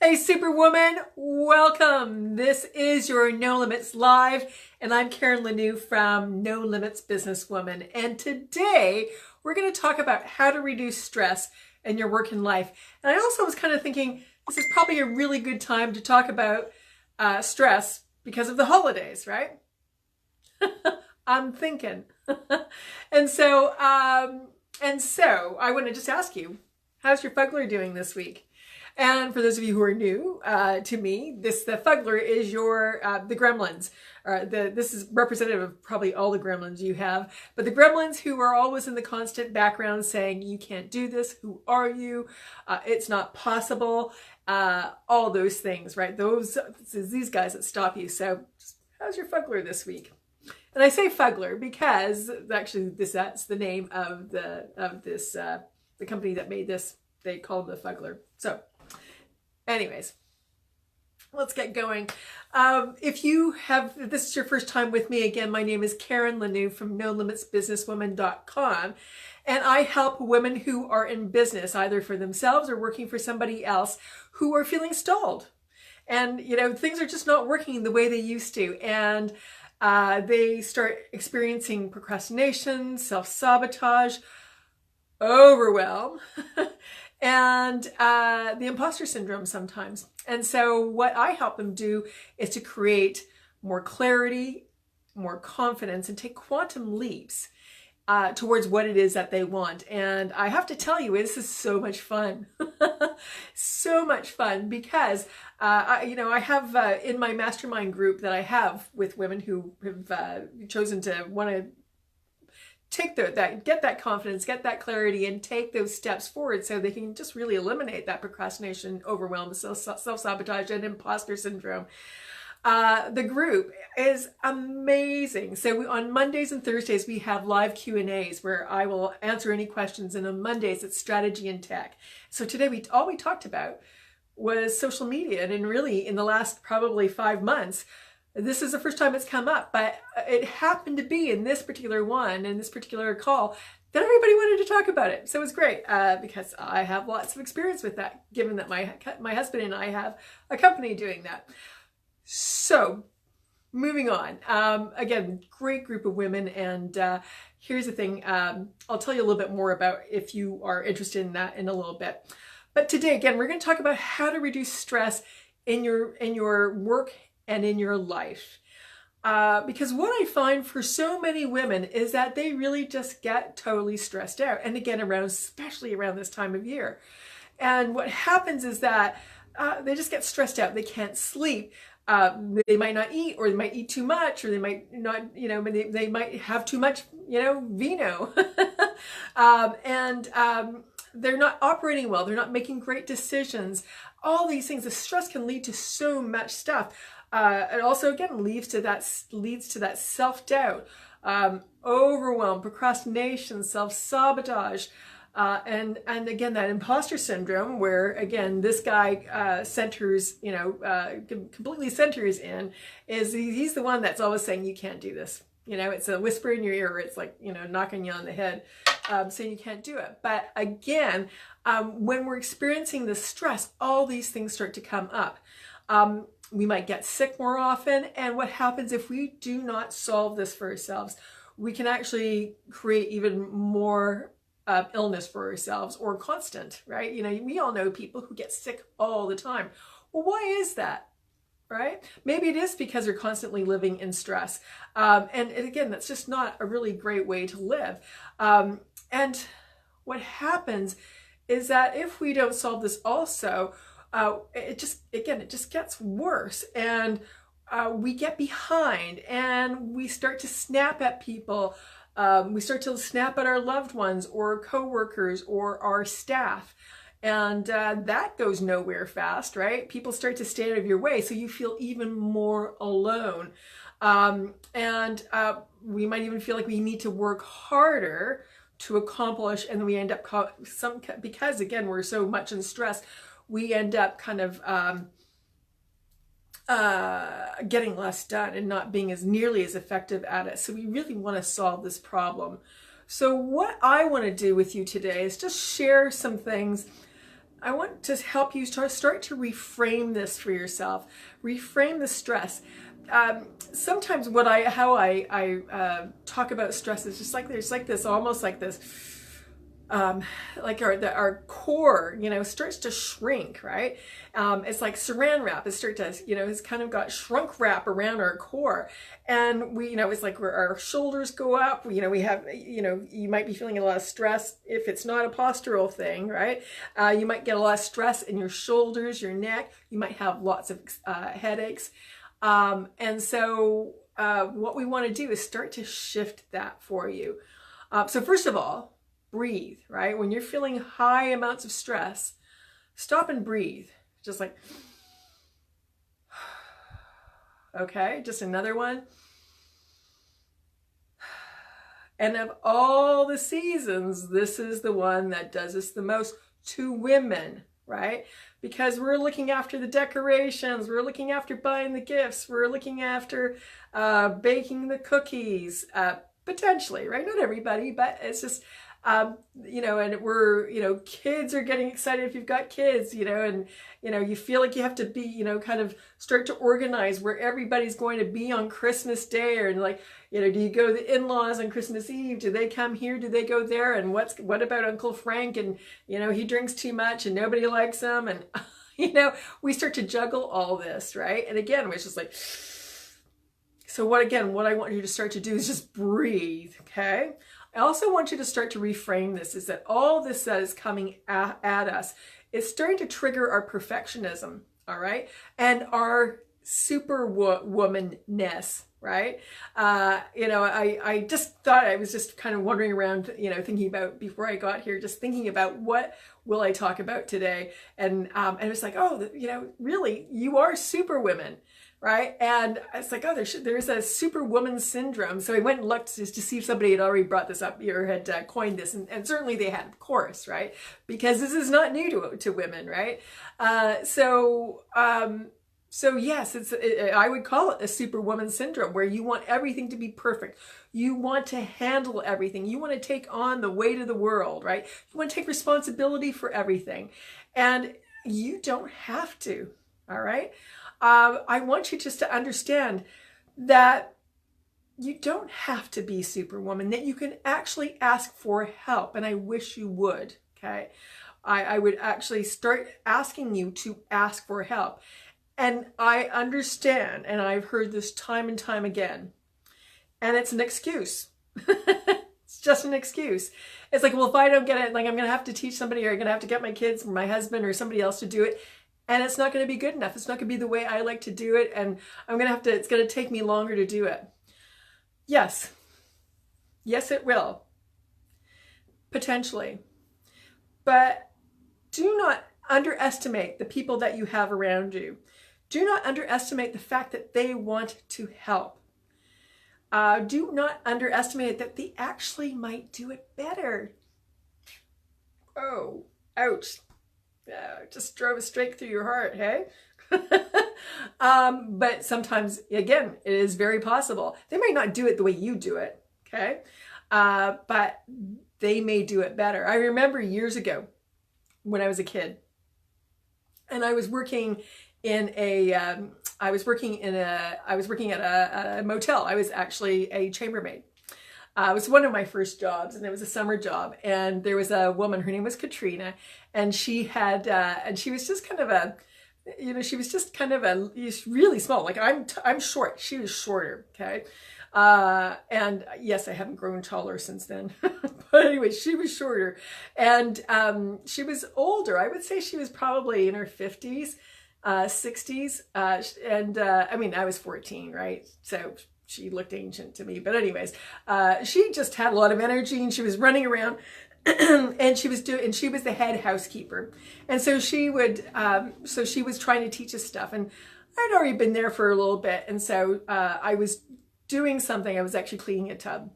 Hey Superwoman, welcome. This is your No Limits Live, and I'm Karen Lanoux from No Limits Businesswoman. And today we're going to talk about how to reduce stress in your work and life. And I also was kind of thinking this is probably a really good time to talk about stress because of the holidays, right? I'm thinking. And so I want to just ask you, how's your Fuggler doing this week? And for those of you who are new to me, the Fuggler is the gremlins. This is representative of probably all the gremlins you have, but the gremlins who are always in the constant background saying, you can't do this, who are you, it's not possible, all those things, right? These guys that stop you. So how's your Fuggler this week? And I say Fuggler because actually that's the name of the company that made this. They call them the Fuggler. So anyways, let's get going. If this is your first time with me, again, my name is Karen Lanoux from NoLimitsBusinesswoman.com, and I help women who are in business, either for themselves or working for somebody else, who are feeling stalled. And, things are just not working the way they used to. And they start experiencing procrastination, self-sabotage, overwhelm, and the imposter syndrome sometimes. And so what I help them do is to create more clarity, more confidence, and take quantum leaps towards what it is that they want. And I have to tell you, this is so much fun. So much fun because, I have in my mastermind group that I have with women who have chosen to want to get that confidence, get that clarity, and take those steps forward so they can just really eliminate that procrastination, overwhelm, self-sabotage, and imposter syndrome. The group is amazing. So on Mondays and Thursdays, we have live Q&As where I will answer any questions. And on Mondays, it's strategy and tech. So today, all we talked about was social media. And really, in the last probably 5 months, this is the first time it's come up, but it happened to be in this particular call, that everybody wanted to talk about it. So it was great because I have lots of experience with that, given that my husband and I have a company doing that. So moving on, again, great group of women. And here's the thing, I'll tell you a little bit more about if you are interested in that in a little bit. But today, again, we're going to talk about how to reduce stress in your work and in your life. Because what I find for so many women is that they really just get totally stressed out. And again, especially around this time of year. And what happens is that they just get stressed out. They can't sleep. They might not eat, or they might eat too much, or they might not, they might have too much, vino. They're not operating well. They're not making great decisions. All these things, the stress can lead to so much stuff. It also, again, leads to that self-doubt, overwhelm, procrastination, self-sabotage, and again, that imposter syndrome where, again, this guy completely centers in, he's the one that's always saying, you can't do this. It's a whisper in your ear. It's like, knocking you on the head, saying you can't do it. But again, when we're experiencing the stress, all these things start to come up. We might get sick more often. And what happens if we do not solve this for ourselves? We can actually create even more illness for ourselves, or constant, right? We all know people who get sick all the time. Well, why is that? Right? Maybe it is because they're constantly living in stress. And again, that's just not a really great way to live. And what happens is that if we don't solve this also, it just gets worse, and we get behind, and we start to snap at people. We start to snap at our loved ones or coworkers or our staff. And that goes nowhere fast, right? People start to stay out of your way, so you feel even more alone. We might even feel like we need to work harder to accomplish, and then we end up because again, we're so much in stress, we end up kind of getting less done and not being as nearly as effective at it. So we really want to solve this problem. So what I want to do with you today is just share some things I want to help you start to reframe this for yourself. Reframe the stress. Sometimes how I talk about stress is just like there's like this, almost like this, like our core, starts to shrink, right? It's like saran wrap. It's it's kind of got shrunk wrap around our core, and it's like where our shoulders go up. We have, you might be feeling a lot of stress if it's not a postural thing, right? You might get a lot of stress in your shoulders, your neck. You might have lots of headaches, and so what we want to do is start to shift that for you. So first of all, breathe, right? When you're feeling high amounts of stress, stop and breathe. Just like, okay, just another one. And of all the seasons, this is the one that does this the most to women, right? Because we're looking after the decorations, we're looking after buying the gifts, we're looking after baking the cookies, potentially, right? Not everybody, but it's just, and we're, kids are getting excited if you've got kids, and, you feel like you have to be, kind of start to organize where everybody's going to be on Christmas Day, or like, do you go to the in-laws on Christmas Eve? Do they come here? Do they go there? And what about Uncle Frank? And, he drinks too much and nobody likes him. And, we start to juggle all this, right? And again, it's just like, so what I want you to start to do is just breathe, okay? I also want you to start to reframe this, is that all this that is coming at us is starting to trigger our perfectionism, all right? And our superwomanness, right? I just thought, I was just kind of wandering around, thinking about, before I got here, just thinking about what will I talk about today? And it's like, oh, really, you are superwoman. Right? And it's like, oh, there's a superwoman syndrome. So I went and looked just to see if somebody had already brought this up or had coined this. And certainly they had, of course, right? Because this is not new to women, right? So yes, I would call it a superwoman syndrome, where you want everything to be perfect. You want to handle everything. You want to take on the weight of the world, right? You want to take responsibility for everything. And you don't have to, all right? I want you just to understand that you don't have to be superwoman, that you can actually ask for help. And I wish you would, okay? I would actually start asking you to ask for help. And I understand, and I've heard this time and time again, and it's an excuse. It's just an excuse. It's like, well, if I don't get it, like I'm going to have to teach somebody, or I'm going to have to get my kids or my husband or somebody else to do it. And it's not going to be good enough. It's not going to be the way I like to do it. And it's going to take me longer to do it. Yes. Yes, it will. Potentially. But do not underestimate the people that you have around you. Do not underestimate the fact that they want to help. Do not underestimate that they actually might do it better. Oh, ouch. Just drove a straight through your heart, hey? But sometimes, again, it is very possible. They might not do it the way you do it, okay? But they may do it better. I remember years ago when I was a kid, and I was working in I was working at a motel. I was actually a chambermaid. It was one of my first jobs, and it was a summer job. And there was a woman, her name was Katrina, and she had, and she was just kind of a, really small. Like I'm short. She was shorter. Okay. And yes, I haven't grown taller since then, but anyway, she was shorter, and she was older. I would say she was probably in her 50s, 60s. I mean, I was 14, right? So she looked ancient to me, but anyways, she just had a lot of energy, and she was running around, and she was the head housekeeper, and so she was trying to teach us stuff, and I'd already been there for a little bit, and so I was doing something. I was actually cleaning a tub.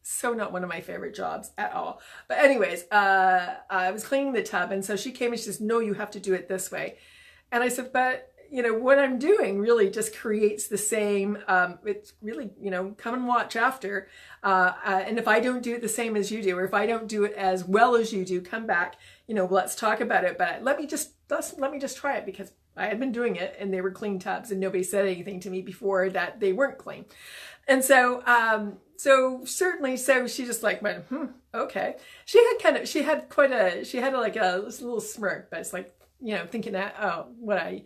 So not one of my favorite jobs at all. But anyways, I was cleaning the tub, and so she came and she says, "No, you have to do it this way." And I said, "But what I'm doing really just creates the same, it's really, come and watch after. And if I don't do it the same as you do, or if I don't do it as well as you do, come back, let's talk about it. But let me just try it, because I had been doing it and they were clean tubs and nobody said anything to me before that they weren't clean. And so, certainly, she just like went, okay. She had like a little smirk, but it's like, thinking that, oh, what a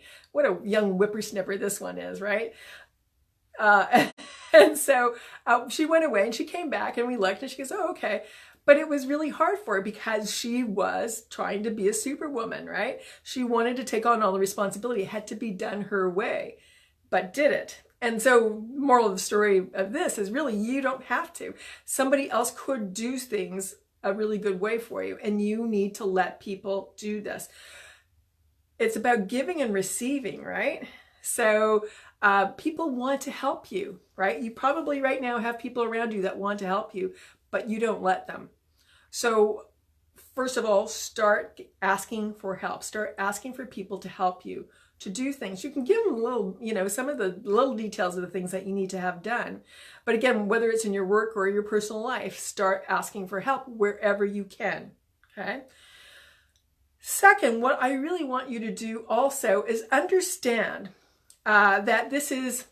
young whippersnapper this one is, right? And so she went away and she came back and we looked and she goes, oh, okay. But it was really hard for her because she was trying to be a superwoman, right? She wanted to take on all the responsibility. It had to be done her way, but did it. And so moral of the story of this is really, you don't have to. Somebody else could do things a really good way for you, and you need to let people do this. It's about giving and receiving, right? So people want to help you, right? You probably right now have people around you that want to help you, but you don't let them. So first of all, start asking for help. Start asking for people to help you to do things. You can give them a little, some of the little details of the things that you need to have done. But again, whether it's in your work or your personal life, start asking for help wherever you can, okay? Second, what I really want you to do also is understand that this is,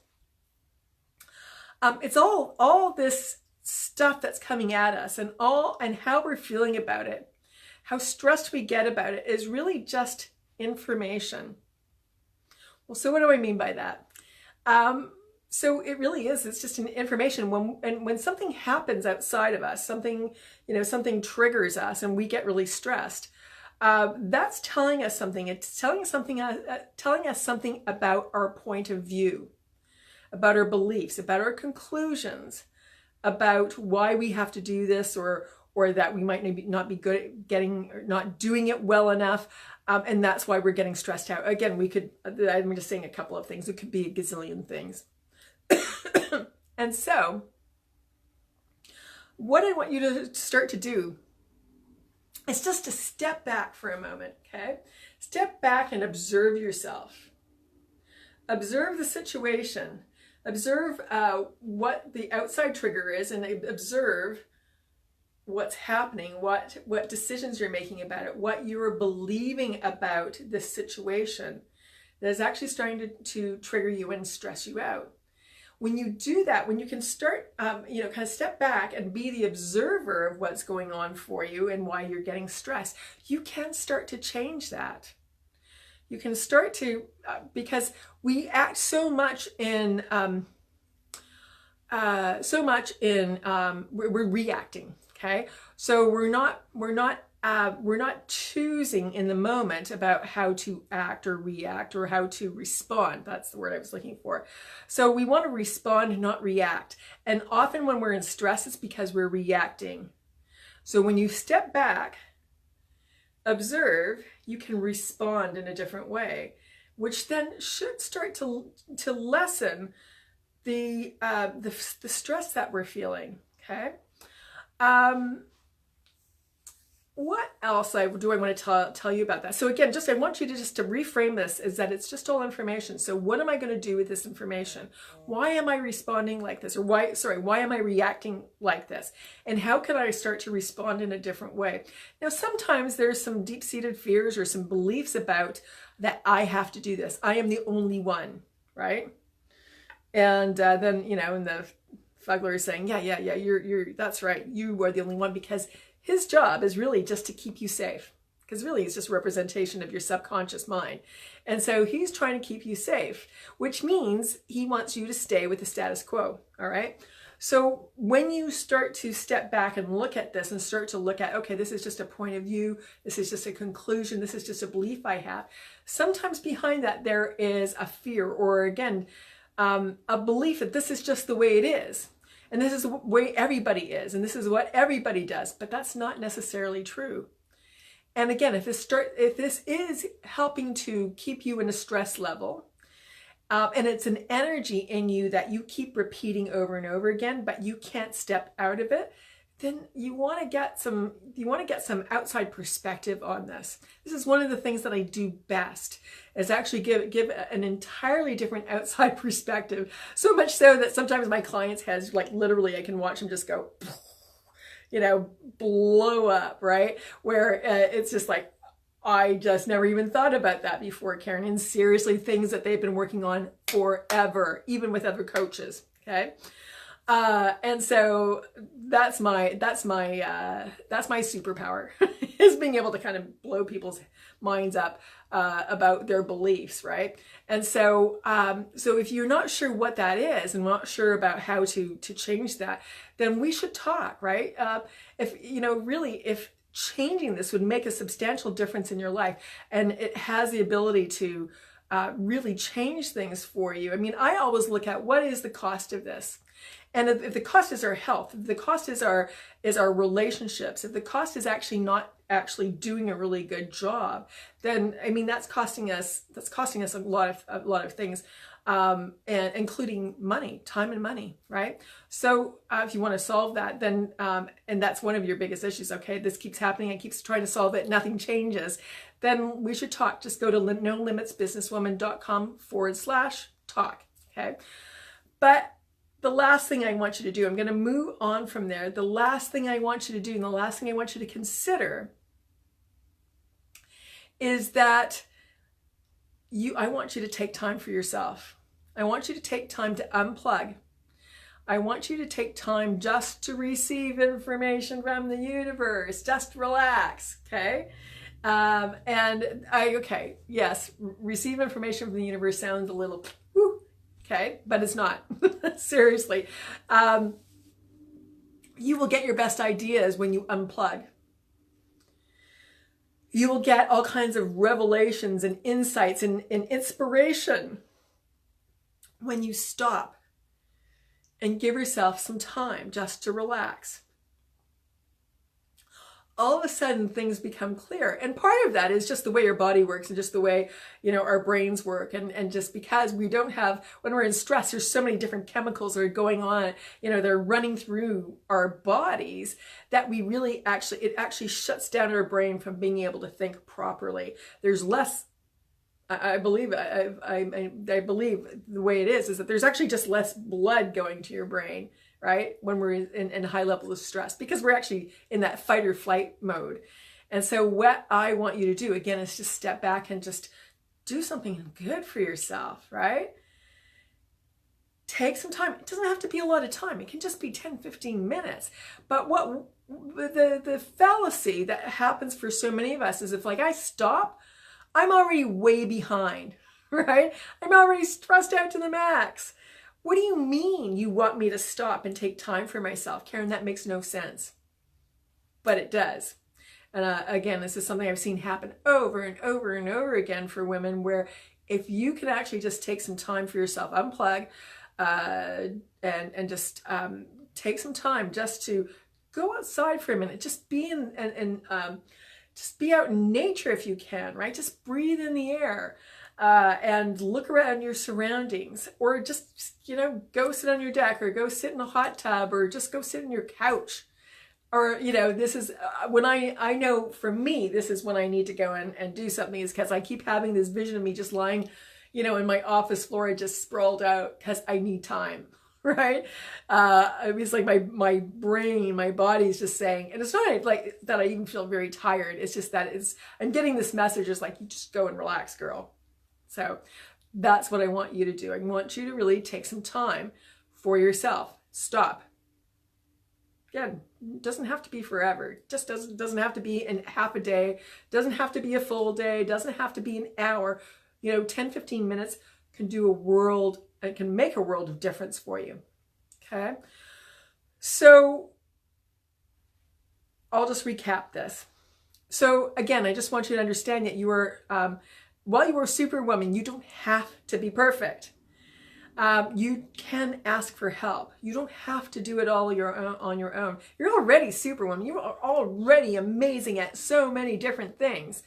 it's all this stuff that's coming at us, and how we're feeling about it, how stressed we get about it, is really just information. Well, so what do I mean by that? So it really is, it's just an information. When something happens outside of us, something triggers us and we get really stressed, that's telling us something. It's telling us something about our point of view, about our beliefs, about our conclusions, about why we have to do this, or that we might not be good at getting, or not doing it well enough. And that's why we're getting stressed out. Again, I'm just saying a couple of things. It could be a gazillion things. And so what I want you to start to do is just to step back for a moment, okay? Step back and observe yourself. Observe the situation. Observe what the outside trigger is, and observe what's happening, what decisions you're making about it, what you're believing about this situation that is actually starting to trigger you and stress you out. When you do that, when you can start, kind of step back and be the observer of what's going on for you and why you're getting stressed, you can start to change that. You can start to, because we act so much in, we're reacting. Okay, so we're not choosing in the moment about how to act or react or how to respond. That's the word I was looking for. So we want to respond, not react. And often when we're in stress, it's because we're reacting. So when you step back, observe, you can respond in a different way, which then should start to lessen the stress that we're feeling. Okay. What else do I want to tell you about that? So again, I want you to reframe this, is that it's just all information. So what am I going to do with this information? Why am I responding like this? Or why am I reacting like this? And how can I start to respond in a different way? Now, sometimes there's some deep-seated fears or some beliefs about that I have to do this. I am the only one, right? And then, and the Fugler is saying, yeah, you're that's right. You are the only one, because his job is really just to keep you safe, because really it's just a representation of your subconscious mind. And so he's trying to keep you safe, which means he wants you to stay with the status quo. All right. So when you start to step back and look at this and start to look at, okay, this is just a point of view. This is just a conclusion. This is just a belief I have. Sometimes behind that, there is a fear, or again, a belief that this is just the way it is. And this is the way everybody is, and this is what everybody does, but that's not necessarily true. And again, if this is helping to keep you in a stress level, and it's an energy in you that you keep repeating over and over again, but you can't step out of it, then you want to get some outside perspective on this. This is one of the things that I do best, is actually give an entirely different outside perspective. So much so that sometimes my clients' heads, like literally I can watch them just go, you know, blow up, right? Where it's just like, I just never even thought about that before, Karen. And seriously, things that they've been working on forever, even with other coaches. Okay. And so that's my superpower is being able to kind of blow people's minds up, about their beliefs. Right. And so, so if you're not sure what that is and not sure about how to change that, then we should talk, right? If, you know, really, if changing this would make a substantial difference in your life and it has the ability to really change things for you. I mean, I always look at what is the cost of this. And if the cost is our health, if the cost is our relationships, if the cost is actually not actually doing a really good job, then I mean that's costing us a lot of things, and including money, time and money, right? So if you want to solve that, then and that's one of your biggest issues. Okay, this keeps happening. I keep trying to solve it. Nothing changes. Then we should talk. Just go to nolimitsbusinesswoman.com/talk. Okay, but the last thing I want you to do, I'm going to move on from there. The last thing I want you to do, and the last thing I want you to consider is that I want you to take time for yourself. I want you to take time to unplug. I want you to take time just to receive information from the universe, just relax, okay? Yes, receive information from the universe sounds a little, woo, okay, but it's not. Seriously. You will get your best ideas when you unplug. You will get all kinds of revelations and insights and inspiration when you stop and give yourself some time just to relax. All of a sudden things become clear. And part of that is just the way your body works and just the way, you know, our brains work. And just because we don't have, when we're in stress, there's so many different chemicals that are going on, you know, they're running through our bodies that we really it actually shuts down our brain from being able to think properly. There's less, I believe the way it is that there's actually just less blood going to your brain, right? When we're in high level of stress, because we're actually in that fight or flight mode. And so what I want you to do, again, is just step back and just do something good for yourself, right? Take some time. It doesn't have to be a lot of time. It can just be 10, 15 minutes. But what the fallacy that happens for so many of us is if like I stop, I'm already way behind, right? I'm already stressed out to the max. What do you mean you want me to stop and take time for myself? Karen, that makes no sense. But it does. And again, this is something I've seen happen over and over and over again for women, where if you can actually just take some time for yourself, unplug, and just take some time just to go outside for a minute, just be just be out in nature if you can, right? Just breathe in the air. And look around your surroundings, or just, you know, go sit on your deck, or go sit in a hot tub, or just go sit on your couch. Or, you know, this is when I know for me, this is when I need to go in and do something, is because I keep having this vision of me just lying, you know, in my office floor, just sprawled out, because I need time, right? It's like my brain, my body's just saying, and it's not like that I even feel very tired. It's just that I'm getting this message, is like, you just go and relax, girl. So that's what I want you to do. I want you to really take some time for yourself. Stop. Again, it doesn't have to be forever. It just doesn't have to be in half a day. Doesn't have to be a full day. Doesn't have to be an hour. You know, 10, 15 minutes can it can make a world of difference for you. Okay. So I'll just recap this. So again, I just want you to understand that you are, while you are Superwoman, you don't have to be perfect. You can ask for help. You don't have to do it all on your own. You're already Superwoman. You are already amazing at so many different things,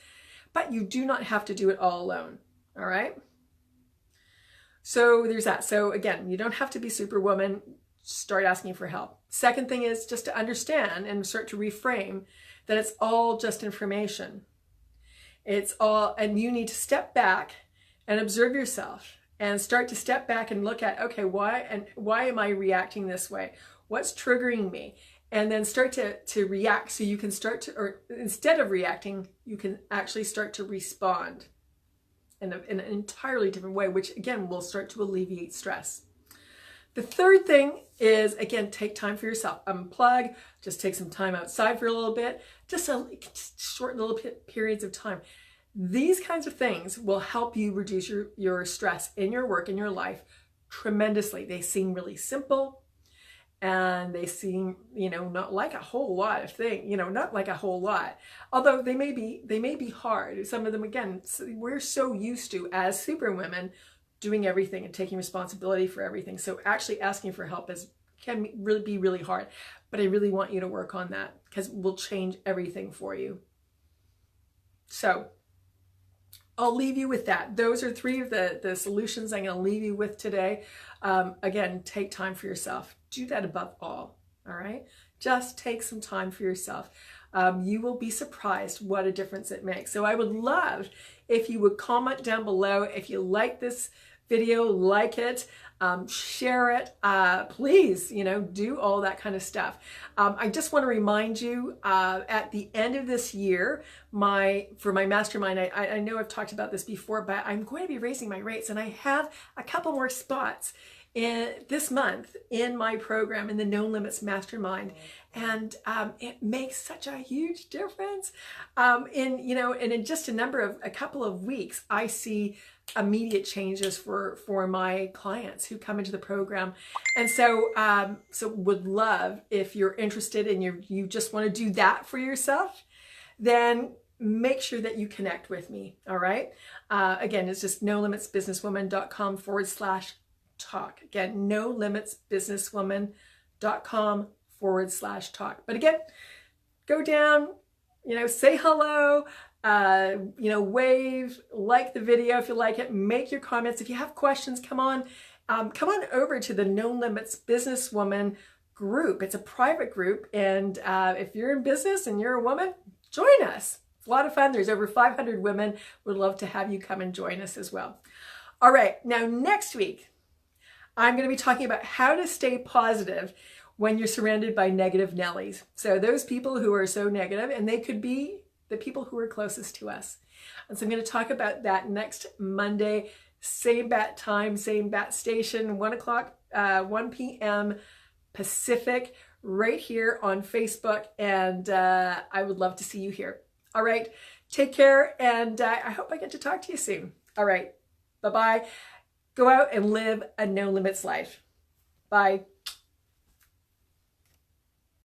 but you do not have to do it all alone. All right? So there's that. So again, you don't have to be Superwoman. Start asking for help. Second thing is just to understand and start to reframe that it's all just information. It's all, and you need to step back and observe yourself and start to step back and look at, okay, why am I reacting this way? What's triggering me? And then start to react, so you can start to, or instead of reacting, you can actually start to respond in an entirely different way, which again will start to alleviate stress. The third thing is, again, take time for yourself. Unplug, just take some time outside for a little bit, just short little periods of time. These kinds of things will help you reduce your stress in your work, in your life tremendously. They seem really simple, and they seem, not like a whole lot of things, not like a whole lot, although they may be hard. Some of them, again, we're so used to, as superwomen, doing everything and taking responsibility for everything. So actually asking for help can really be really hard, but I really want you to work on that, because it will change everything for you. So I'll leave you with that. Those are three of the solutions I'm going to leave you with today. Again, take time for yourself. Do that above all right? Just take some time for yourself. You will be surprised what a difference it makes. So I would love if you would comment down below if you like this video, like it, share it, please, do all that kind of stuff. I just want to remind you, at the end of this year, for my mastermind, I know I've talked about this before, but I'm going to be raising my rates, and I have a couple more spots this month in my program, in the No Limits Mastermind. And it makes such a huge difference. And in just a couple of weeks, I see immediate changes for my clients who come into the program. And so would love, if you're interested and you just want to do that for yourself, then make sure that you connect with me. All right. Again, it's just nolimitsbusinesswoman.com/talk. Again, nolimitsbusinesswoman.com/talk. But again, go down, say hello, wave, like the video if you like it, make your comments. If you have questions, come on over to the No Limits Businesswoman group. It's a private group, and if you're in business and you're a woman, join us. It's a lot of fun. There's over 500 women. Would love to have you come and join us as well. All right, now next week, I'm going to be talking about how to stay positive when you're surrounded by negative Nellies. So those people who are so negative, and they could be the people who are closest to us. And so I'm going to talk about that next Monday, same bat time, same bat station, 1 p.m. Pacific, right here on Facebook. And I would love to see you here. All right, take care, and I hope I get to talk to you soon. All right, bye-bye. Go out and live a no limits life. Bye.